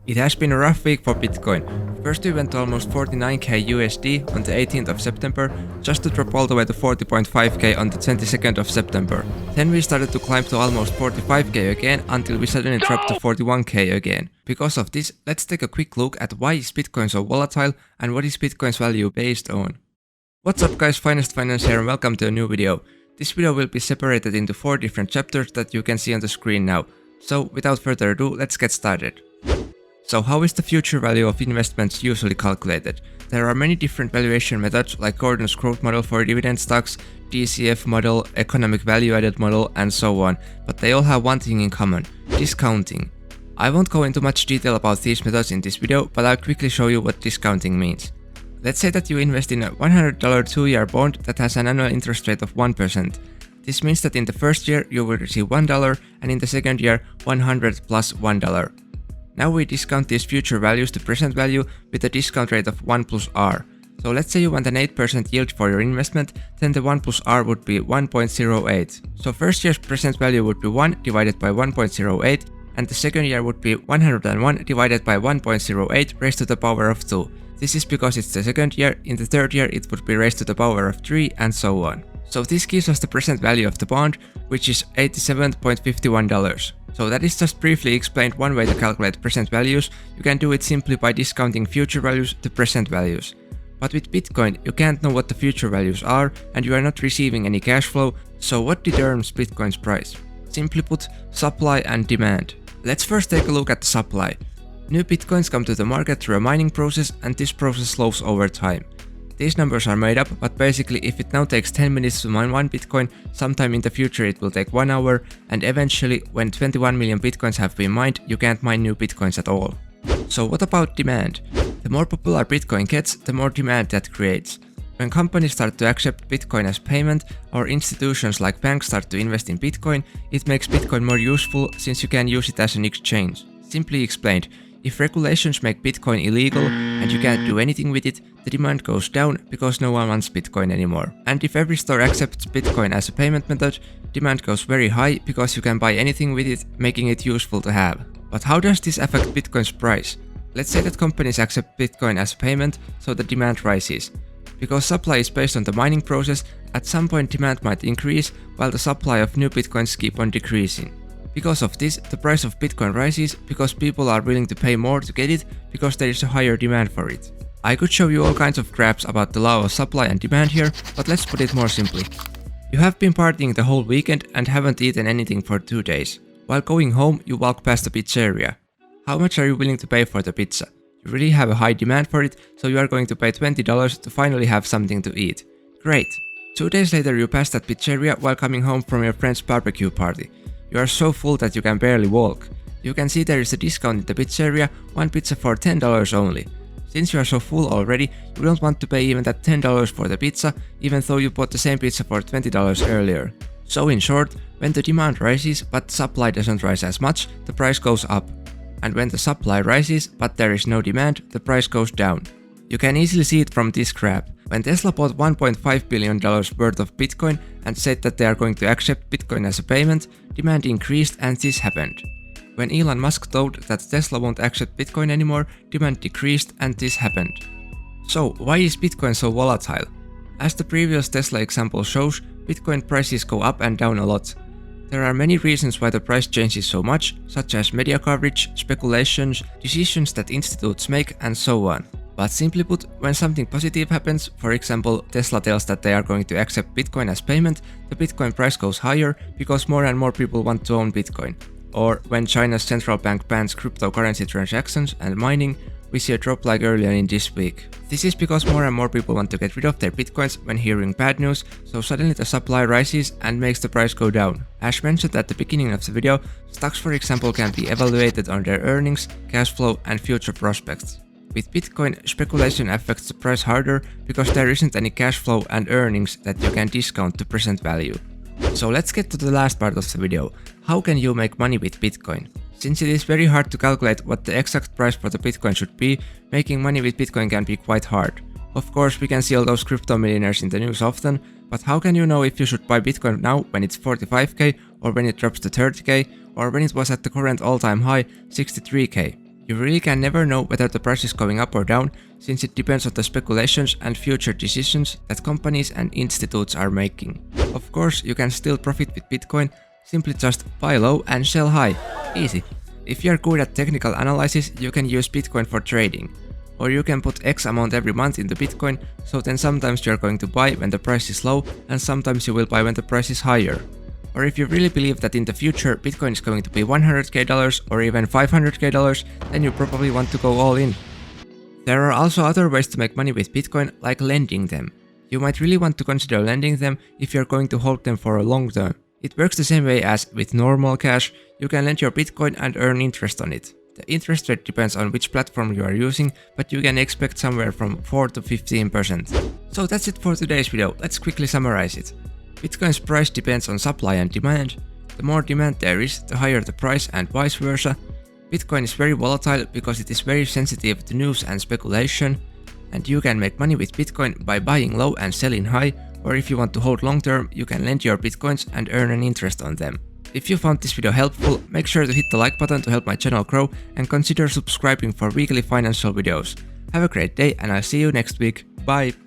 It has been a rough week for Bitcoin. First we went to almost 49k USD on the 18th of September, just to drop all the way to 40.5k on the 22nd of September. Then we started to climb to almost 45k again until we suddenly dropped to 41k again. Because of this, let's take a quick look at why is Bitcoin so volatile and what is Bitcoin's value based on. What's up guys, Finest Finance here and welcome to a new video. This video will be separated into 4 different chapters that you can see on the screen now. So without further ado, let's get started. So how is the future value of investments usually calculated? There are many different valuation methods like Gordon's growth model for dividend stocks, DCF model, economic value added model and so on, but they all have one thing in common: discounting. I won't go into much detail about these methods in this video, but I'll quickly show you what discounting means. Let's say that you invest in a $100 2-year bond that has an annual interest rate of 1%. This means that in the first year you will receive $1 and in the second year 100 plus $1. Now we discount these future values to present value with a discount rate of 1 plus R. So let's say you want an 8% yield for your investment, then the 1 plus R would be 1.08. So first year's present value would be 1 divided by 1.08 and the second year would be 101 divided by 1.08 raised to the power of 2. This is because it's the second year, in the third year it would be raised to the power of 3 and so on. So this gives us the present value of the bond, which is $87.51. So that is just briefly explained one way to calculate present values. You can do it simply by discounting future values to present values. But with Bitcoin, you can't know what the future values are and you are not receiving any cash flow, so what determines Bitcoin's price? Simply put, supply and demand. Let's first take a look at the supply. New Bitcoins come to the market through a mining process and this process slows over time. These numbers are made up, but basically if it now takes 10 minutes to mine 1 Bitcoin, sometime in the future it will take 1 hour, and eventually when 21 million Bitcoins have been mined, you can't mine new Bitcoins at all. So what about demand? The more popular Bitcoin gets, the more demand that creates. When companies start to accept Bitcoin as payment, or institutions like banks start to invest in Bitcoin, it makes Bitcoin more useful since you can use it as an exchange. Simply explained, if regulations make Bitcoin illegal and you can't do anything with it, the demand goes down because no one wants Bitcoin anymore. And if every store accepts Bitcoin as a payment method, demand goes very high because you can buy anything with it, making it useful to have. But how does this affect Bitcoin's price? Let's say that companies accept Bitcoin as a payment, so the demand rises. Because supply is based on the mining process, at some point demand might increase while the supply of new Bitcoins keep on decreasing. Because of this, the price of Bitcoin rises because people are willing to pay more to get it because there is a higher demand for it. I could show you all kinds of graphs about the law of supply and demand here, but let's put it more simply. You have been partying the whole weekend and haven't eaten anything for 2 days. While going home, you walk past a pizzeria. How much are you willing to pay for the pizza? You really have a high demand for it, so you are going to pay $20 to finally have something to eat. Great! 2 days later you pass that pizzeria while coming home from your friend's barbecue party. You are so full that you can barely walk. You can see there is a discount in the pizzeria, 1 pizza for $10 only. Since you are so full already, you don't want to pay even that $10 for the pizza, even though you bought the same pizza for $20 earlier. So in short, when the demand rises but the supply doesn't rise as much, the price goes up. And when the supply rises but there is no demand, the price goes down. You can easily see it from this graph. When Tesla bought $1.5 billion worth of Bitcoin and said that they are going to accept Bitcoin as a payment, demand increased and this happened. When Elon Musk told that Tesla won't accept Bitcoin anymore, demand decreased and this happened. So why is Bitcoin so volatile? As the previous Tesla example shows, Bitcoin prices go up and down a lot. There are many reasons why the price changes so much, such as media coverage, speculations, decisions that institutes make and so on. But simply put, when something positive happens, for example Tesla tells that they are going to accept Bitcoin as payment, the Bitcoin price goes higher because more and more people want to own Bitcoin. Or when China's central bank bans cryptocurrency transactions and mining, we see a drop like earlier in this week. This is because more and more people want to get rid of their Bitcoins when hearing bad news, so suddenly the supply rises and makes the price go down. As mentioned at the beginning of the video, stocks for example can be evaluated on their earnings, cash flow and future prospects. With Bitcoin, speculation affects the price harder because there isn't any cash flow and earnings that you can discount to present value. So let's get to the last part of the video. How can you make money with Bitcoin? Since it is very hard to calculate what the exact price for the Bitcoin should be, making money with Bitcoin can be quite hard. Of course, we can see all those crypto millionaires in the news often, but how can you know if you should buy Bitcoin now when it's 45k or when it drops to 30k or when it was at the current all-time high 63k? You really can never know whether the price is going up or down, since it depends on the speculations and future decisions that companies and institutes are making. Of course, you can still profit with Bitcoin, simply just buy low and sell high. Easy. If you are good at technical analysis, you can use Bitcoin for trading. Or you can put X amount every month into Bitcoin, so then sometimes you are going to buy when the price is low and sometimes you will buy when the price is higher. Or if you really believe that in the future Bitcoin is going to be $100k or even $500k, then you probably want to go all in. There are also other ways to make money with Bitcoin, like lending them. You might really want to consider lending them if you're going to hold them for a long term. It works the same way as with normal cash. You can lend your Bitcoin and earn interest on it. The interest rate depends on which platform you are using, but you can expect somewhere from 4 to 15%. So that's it for today's video. Let's quickly summarize it. Bitcoin's price depends on supply and demand. The more demand there is, the higher the price and vice versa. Bitcoin is very volatile because it is very sensitive to news and speculation. And you can make money with Bitcoin by buying low and selling high, or if you want to hold long term, you can lend your Bitcoins and earn an interest on them. If you found this video helpful, make sure to hit the like button to help my channel grow and consider subscribing for weekly financial videos. Have a great day and I'll see you next week. Bye!